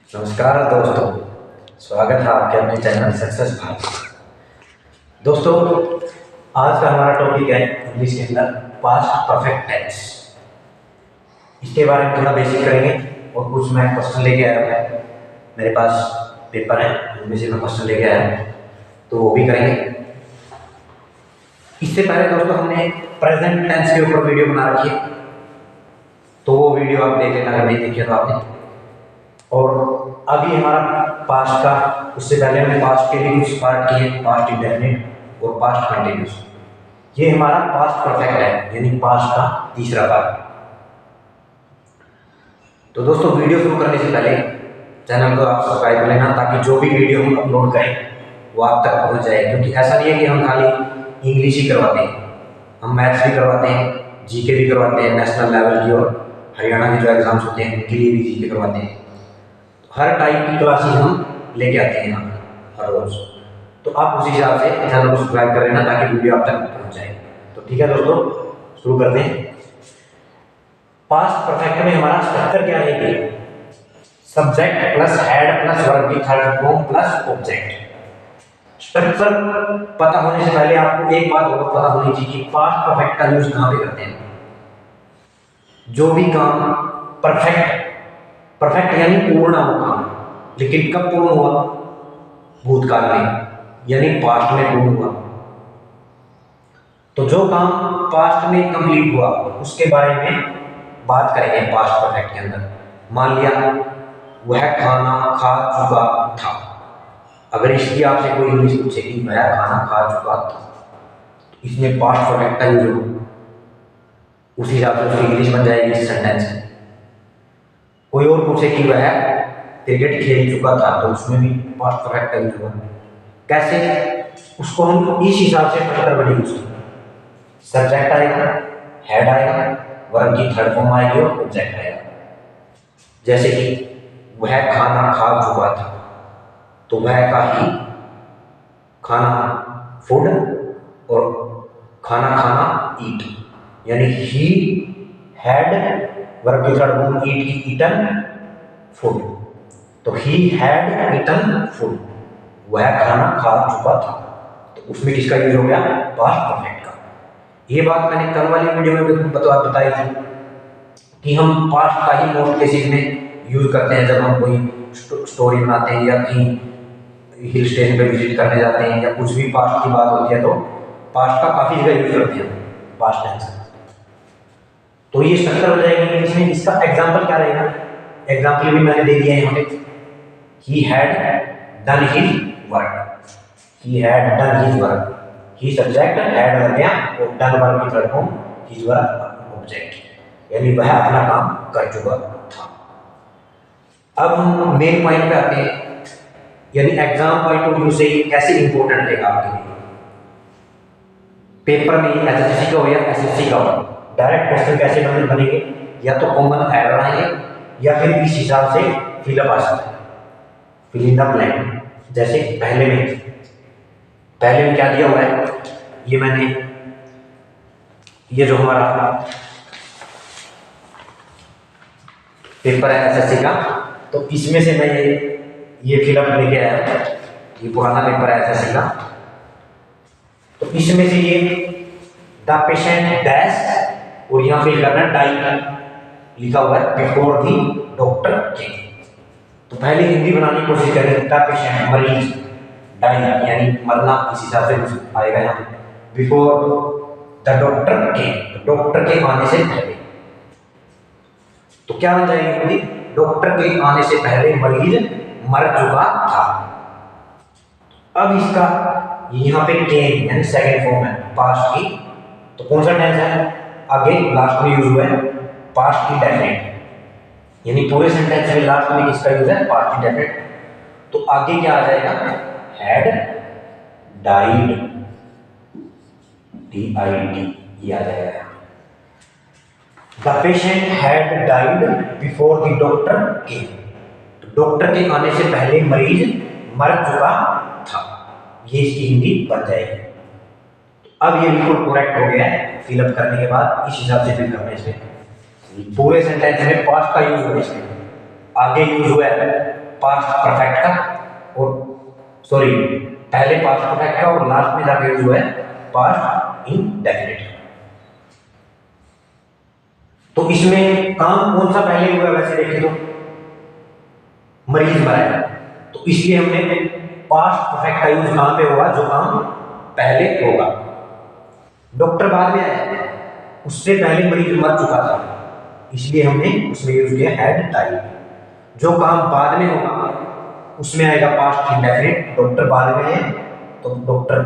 नमस्कार दोस्तों, स्वागत है आपके अपने चैनल सक्सेस भारत। दोस्तों, आज का हमारा टॉपिक है इंग्लिश के अंदर पास्ट परफेक्ट टेंस। इसके बारे में थोड़ा बेसिक करेंगे और कुछ मैं क्वेश्चन लेके आया हूँ। मेरे पास पेपर है, उनमें से मैं क्वेश्चन लेके आया हूँ, तो वो भी करेंगे। इससे पहले दोस्तों हमने प्रेजेंट टेंस के ऊपर वीडियो बना रखी है, तो वो वीडियो आप देख लेना, अगर नहीं देखी तो आपने। और अभी हमारा पास्ट का, उससे पहले हमने पास्ट के भी कुछ पार्ट किए, पास्ट इंडेफिनिट और पास्ट कंटिन्यूस। ये हमारा पास्ट परफेक्ट है, यानी पास्ट का तीसरा पार्ट। तो दोस्तों, वीडियो शुरू करने से पहले चैनल को आप सब्सक्राइब कर लेना, ताकि जो भी वीडियो हम अपलोड करें वो आप तक पहुंच जाए। क्योंकि ऐसा नहीं है कि हम खाली इंग्लिश ही करवाते हैं, हम मैथ्स भी करवाते हैं, जीके भी करवाते हैं, नेशनल लेवल की और हरियाणा के जो एग्जाम्स होते हैं उनके लिए भी जीके करवाते हैं। हर टाइप की क्लासेस हम लेके आते हैं यहाँ हर रोज। तो आप उसी हिसाब से चैनल को सब्सक्राइब कर लेना, ताकि वीडियो आप तक पहुंच जाए। तो ठीक है दोस्तों, शुरू करते हैं। पास्ट परफेक्ट में हमारा स्ट्रक्चर क्या है? Subject plus head plus verb की third form plus object. Structure पता होने से पहले आपको एक बात और पता होनी चाहिए कि पास्ट परफेक्ट का यूज कहाँ पे करते हैं। जो भी काम परफेक्ट यानी पूर्ण हुआ, लेकिन कब पूर्ण हुआ? भूतकाल में, यानी पास्ट में पूर्ण हुआ। तो जो काम पास्ट में कंप्लीट हुआ उसके बारे में बात करेंगे पास्ट परफेक्ट के अंदर। मान लिया वह खाना खा चुका था। अगर इसकी आपसे कोई इंग्लिश पूछे कि वह खाना खा चुका था, तो इसमें पास्ट परफेक्ट का यूज होगा, उसी हिसाब से उसकी इंग्लिश बन जाएगी इस सेंटेंस में। कोई और पूछे कि वह क्रिकेट खेल चुका था, तो उसमें भी पास्ट परफेक्ट का यूज होगा। कैसे? उसको हम इस हिसाब से स्ट्रक्चर बनेगी उसकी। सब्जेक्ट आएगा, हेड आएगा, वर्ब की थर्ड फॉर्म आएगी और ऑब्जेक्ट आएगा। जैसे कि वह खाना खा चुका था, तो वह का ही खाना फूड और खाना खाना ईट, यानी ही हैड वर्ब की थर्ड फॉर्म ईट की ईटन फूड। तो ही हैड ईटन फूड, वह खाना खा चुका था। तो उसमें किसका यूज हो गया? पास्ट परफेक्ट का। ये बात मैंने कल वाली वीडियो में बताई थी कि हम पास्ट का ही मोस्ट केसेस में यूज करते हैं। जब हम कोई स्टोरी बनाते हैं या कहीं हिल स्टेशन पे विजिट करने जाते हैं या कुछ भी पास्ट की बात होती है, तो पास्ट का काफी जगह यूज करते हैं, पास्ट टेंस। तो ये स्ट्रक्चर हो जाएगी। इसमें इसका एग्जांपल क्या रहेगा? एग्जांपल भी मैंने दे दिया है यहाँ पे। He had done his work, he had done his work, he subject, had verb गया और डन वर्ब की third form, his verb object, यानी वह अपना काम कर चुका था। अब हम मेन पॉइंट पे आते हैं, यानी एग्जाम पॉइंट ऑफ व्यू से ये कैसे इंपॉर्टेंट रहेगा आपके लिए। पेपर में एसएससी का हो या एसएससी का हो, डायरेक्ट क्वेश्चन कैसे बनेंगे? या तो कॉमन एरर आएंगे या फिर इस हिसाब से फिलअप आ सकता है, फिल इन द ब्लैंक। जैसे पहले में क्या दिया हुआ है, ये मैंने, ये जो हमारा पेपर है एसएससी का, तो इसमें से मैं ये फिलअप लेके आया। ये पुराना पेपर है एसएससी का, तो इसमें से ये द पेशेंट डैश और यहाँ फिल करना डाई लिखा हुआ है बिफोर दी डॉक्टर के। तो पहले हिंदी बनाने की कोशिश करें। द पेशेंट मरीज, डाई यानी मरना, इस हिसाब से आएगा यहाँ पे। बिफोर द डॉक्टर के, डॉक्टर के आने से पहले। तो क्या बन जाएगी हिंदी? डॉक्टर के आने से पहले मरीज मर चुका था। अब इसका यहाँ पे केम यानी सेकंड फॉर्म है पास्ट की, तो कौन सा टेंस है? आगे लास्ट में यूज हुआ है पास्ट इंडेफिनिट, यानी पूरे सेंटेंस में लास्ट में किसका यूज है? Past indefinite. तो आगे क्या आ जाएगा? हैड डाइड, DID, ये आ जाएगा। The patient had died before the doctor केम, तो डॉक्टर के आने से पहले मरीज मर चुका था। ये इसकी हिंदी बन जाएगी। अब ये बिल्कुल करेक्ट हो गया है। फिलअप करने के बाद इस हिसाब से फिल करने से पूरे सेंटेंस में पास्ट का यूज हो, इसमें आगे यूज हुआ है पास्ट परफेक्ट का, और सॉरी पहले पास्ट परफेक्ट का और लास्ट में जाके जो है पास्ट इंडेफिनिट। तो इसमें काम कौन सा पहले हुआ वैसे देखें तो मरीज मरा है, तो इसलिए हमने पास्ट परफेक्ट का यूज कहां पे होगा, जो काम पहले होगा। डॉक्टर बाद में आया, उससे पहले मरीज मर चुका था, इसलिए हमने उसमें यूज किया हैड डाइड। जो काम बाद में होगा उसमें आएगा पास्ट इंडेफिनिट। डॉक्टर बाद में है तो डॉक्टर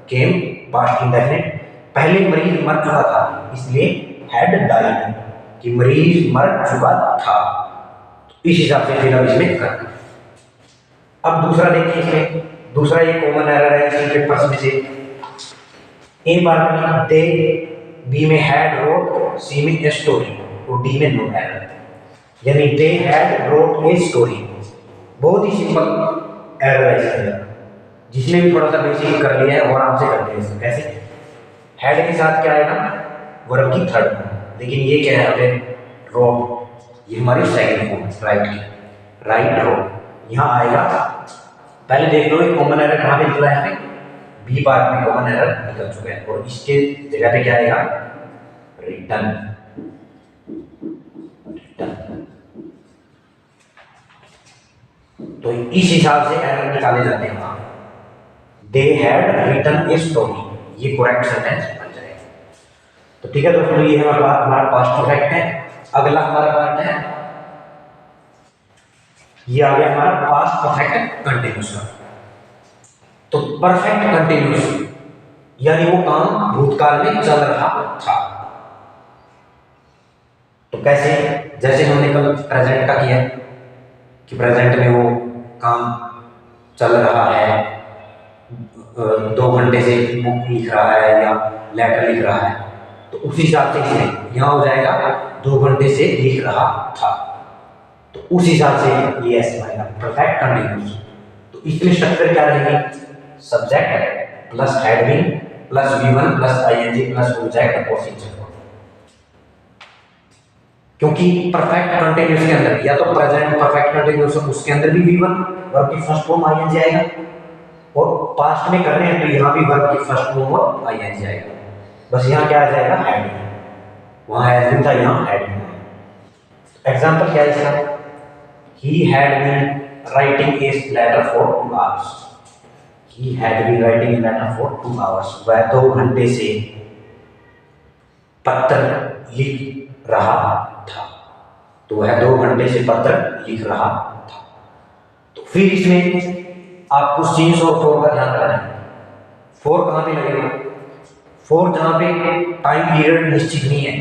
केम पास्ट इंडेफिनिट। पहले मरीज मर चुका था इसलिए हैड डाइड, कि मरीज मर चुका था। तो इस हिसाब से फिर अब इसमें करना। अब दूसरा देखिए, इसमें दूसरा ये कॉमन एरर है इसी पेपर्स में से। ए बार में दे, बी में हैड रोट, सी में ए स्टोरी और डी में नो एरर, यानी they had wrote a story. बहुत ही सिंपल एरर है इसके अंदर, जिसने भी थोड़ा सा बेसिक कर लिया है और आराम से करते हैं। कैसे, हैड के साथ क्या आएगा, वर्ब की थर्ड फॉर्म, लेकिन ये क्या है रोट, ये हमारी सेकंड फॉर्म राइट की, राइट रोट यहाँ आएगा। पहले देख लो एक कॉमन एरर कहाँ पे निकला है, बी पार्ट में कॉमन एरर निकल चुका है, और इसके जगह पे क्या आएगा, रिटर्न। तो इस हिसाब से एरर निकाले जाते हैं वहां। They had written a story, ये करेक्ट सेंटेंस बन जाएगा। तो ठीक है दोस्तों, ये हमारा पास्ट परफेक्ट है। अगला हमारा पार्ट है, ये आ गया हमारा पास्ट परफेक्ट कंटिन्यूअस। तो परफेक्ट कंटिन्यूअस यानी वो काम भूतकाल में चल रहा था। तो कैसे, जैसे हमने कल प्रेजेंट का किया कि प्रेजेंट में वो काम चल रहा है, 2 घंटे से बुक लिख रहा है या लेटर लिख रहा है, तो उस हिसाब से इसमें यहाँ हो जाएगा 2 घंटे से लिख रहा था। तो उस हिसाब से ये ऐसे आएगा परफेक्ट कंटिन्यूअस। तो इसमें स्ट्रक्चर क्या रहेगी, subject plus had been plus V1 plus ING plus object और फीचर। क्योंकि परफेक्ट कंटिन्यूअस के अंदर या तो प्रेजेंट परफेक्ट कंटिन्यूअस उसके अंदर भी V1 वर्ब की फर्स्ट फॉर्म ING आएगा, और पास्ट में कर रहे हैं तो यहाँ भी वर्ब की फर्स्ट फॉर्म और ING आएगा। बस यहाँ क्या आ जाएगा, हैड बीन, वहाँ हैड बीन था, यहाँ हैड बीन। एग्जांपल क्या है इसका, he had been writing a letter for 2 hours. He had been writing a letter for 2 hours. वह 2 घंटे से पत्र लिख रहा था। तो वह 2 घंटे से पत्र लिख रहा था। तो फिर इसमें आपको सीन्स और फोर का ध्यान रखना है। फोर कहाँ पे लगेगा, फोर जहाँ पे टाइम पीरियड निश्चित नहीं है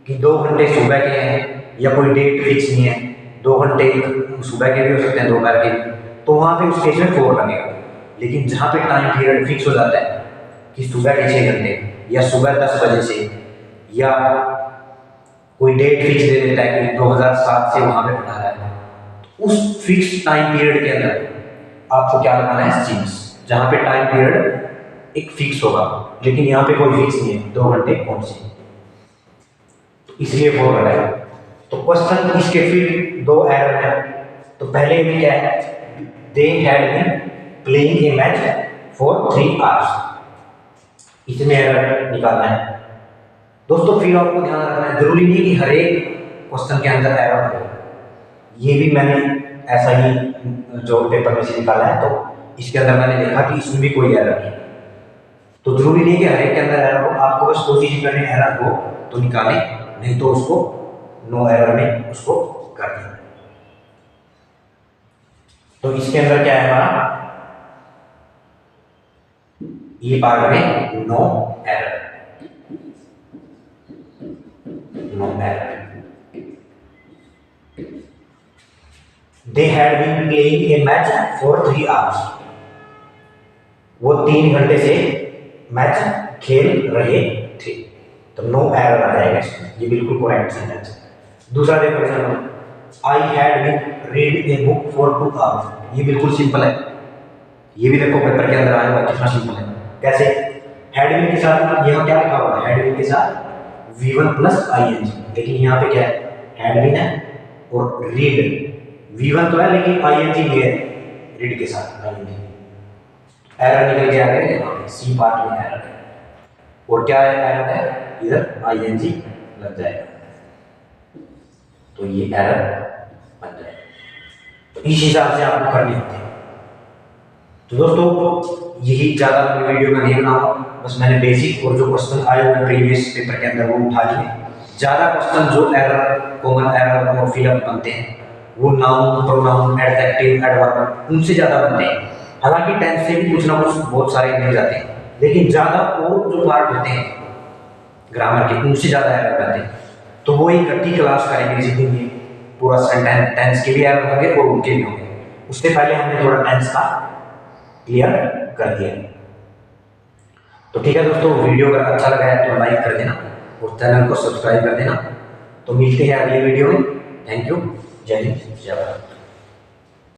कि 2 घंटे सुबह के हैं या कोई डेट फिक्स नहीं है, 2 घंटे सुबह के भी हो सकते हैं, दोपहर के भी, तो वहाँ पे उस केस में 4 लगेगा। लेकिन जहाँ पे टाइम पीरियड फिक्स हो जाता है कि सुबह के 6 घंटे या सुबह 10 बजे से, या कोई डेट फिक्स दे देता है कि 2007 से वहाँ पे पढ़ा रहा है, तो उस फिक्स टाइम पीरियड के अंदर आपको क्या लगाना है, सीन्स, जहाँ पे टाइम पीरियड एक फिक्स होगा। लेकिन यहाँ पे कोई फिक्स नहीं है 2 घंटे कौन से, तो इसलिए 4 लगाएगा। तो क्वेश्चन इसके फिर 2 एरर है। तो पहले भी क्या है, they had been playing a match for 3 hours, इसमें एरर निकालना है दोस्तों। फिर आपको ध्यान रखना है, जरूरी नहीं कि हर एक क्वेश्चन के अंदर एरर हो। ये भी मैंने ऐसा ही जो पेपर में से निकाला है, तो इसके अंदर मैंने देखा कि इसमें भी कोई एरर नहीं। तो जरूरी नहीं कि हर एक के अंदर एरर हो, आपको बस कोशिश करनी है एरर हो तो निकालें, नहीं तो उसको नो एरर में उसको कर दें। तो इसके अंदर क्या है हमारा, ये पार्ट में no error, no error. They had been playing a match for 3 hours, वो 3 घंटे से मैच खेल रहे थे। तो नो एरर आ जाएगा इसमें, ये बिल्कुल करेक्ट सेंटेंस है। दूसरा देखो example, I had been read a book for 2 hours, ये बिल्कुल सिंपल है। ये भी देखो पेपर के अंदर आया हुआ कितना सिंपल है। कैसे, हैड बीन के साथ यहाँ क्या लिखा हुआ है, हैड बीन के साथ V1 प्लस ING, लेकिन यहाँ पे क्या है, हैड बीन है और रीड, V1 तो है लेकिन ING भी है रीड के साथ, ING एरर निकल के आ गया यहाँ पे, सी पार्ट में एरर है। और क्या है एरर है, इधर ING लग जाएगा तो ये एरर बन जाएगा। तो इस हिसाब से आपको करनी होती है। तो दोस्तों यही ज़्यादा मैं वीडियो में नहीं बनाऊंगा, बस मैंने बेसिक और जो क्वेश्चन आए हुए प्रीवियस पेपर के अंदर वो उठा लिए। ज़्यादा क्वेश्चन जो एरर, कॉमन एरर और फिलअप बनते हैं वो नाउन, प्रोनाउन, एडजेक्टिव, एडवर्ब उनसे ज़्यादा बनते हैं। हालांकि टेंस से भी कुछ ना कुछ बहुत सारे मिल जाते हैं, लेकिन ज़्यादा और जो पार्ट होते हैं ग्रामर के उनसे ज़्यादा एरर बनते हैं। तो वो इकट्ठी क्लास करेंगे इसी दिन में, पूरा सेंटेंस टेंस के भी एरर होंगे और उनके भी होंगे। उससे पहले हमने थोड़ा टेंस का क्लियर कर दिया। तो ठीक है दोस्तों, वीडियो अगर अच्छा लगा है तो लाइक कर देना और चैनल को सब्सक्राइब कर देना। तो मिलते हैं अगली वीडियो में। थैंक यू, जय हिंद, जय भारत।